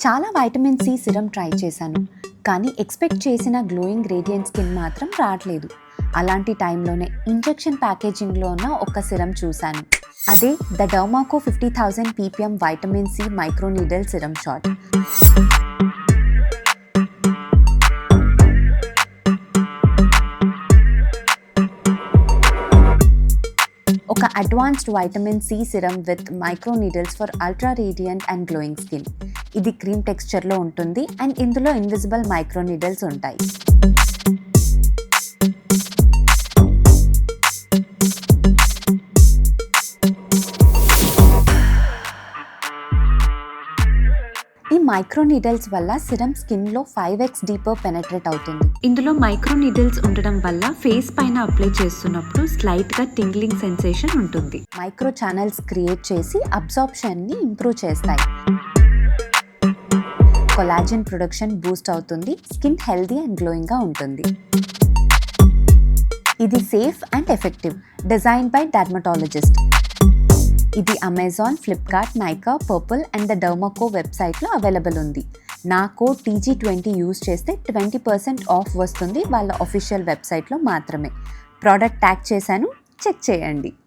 చాలా vitamin C serum try చేశాను, కానీ ఎక్స్పెక్ట్ చేసిన గ్లోయింగ్ రేడియంట్ స్కిన్ మాత్రం రావట్లేదు. అలాంటి టైంలోనే ఇంజెక్షన్ ప్యాకేజింగ్లో ఉన్న ఒక సిరం చూశాను. అదే the Derma Co 50,000 ppm vitamin C microneedle serum shot. ఒక advanced vitamin C serum with microneedles for ultra radiant and glowing skin. ఇది క్రీమ్ టెక్స్చర్లో ఉంటుంది అండ్ ఇందులో ఇన్విజిబుల్ మైక్రోనీడల్స్ ఉంటాయి. ఈ మైక్రోనీడల్స్ వల్ల సిరం స్కిన్లో 5x డీపర్ పెనట్రేట్ అవుతుంది. ఇందులో మైక్రోనీడల్స్ ఉండడం వల్ల ఫేస్ పైన అప్లై చేస్తున్నప్పుడు స్లైట్గా టింగ్లింగ్ సెన్సేషన్ ఉంటుంది. మైక్రో ఛానల్స్ క్రియేట్ చేసి అబ్జార్ప్షన్ని ఇంప్రూవ్ చేస్తాయి. కొలాజన్ ప్రొడక్షన్ బూస్ట్ అవుతుంది. స్కిన్ హెల్దీ అండ్ గ్లోయింగ్గా ఉంటుంది. ఇది safe and effective. Design by dermatologist. ఇది Amazon, Flipkart, Nykaa, Purplle and the Derma Co వెబ్సైట్లో అవైలబుల్ ఉంది. నా కోడ్ TG20 యూజ్ చేస్తే 20% ఆఫ్ వస్తుంది వాళ్ళ అఫీషియల్ వెబ్సైట్లో మాత్రమే. ప్రోడక్ట్ ట్యాగ్ చేశాను, చెక్ చేయండి.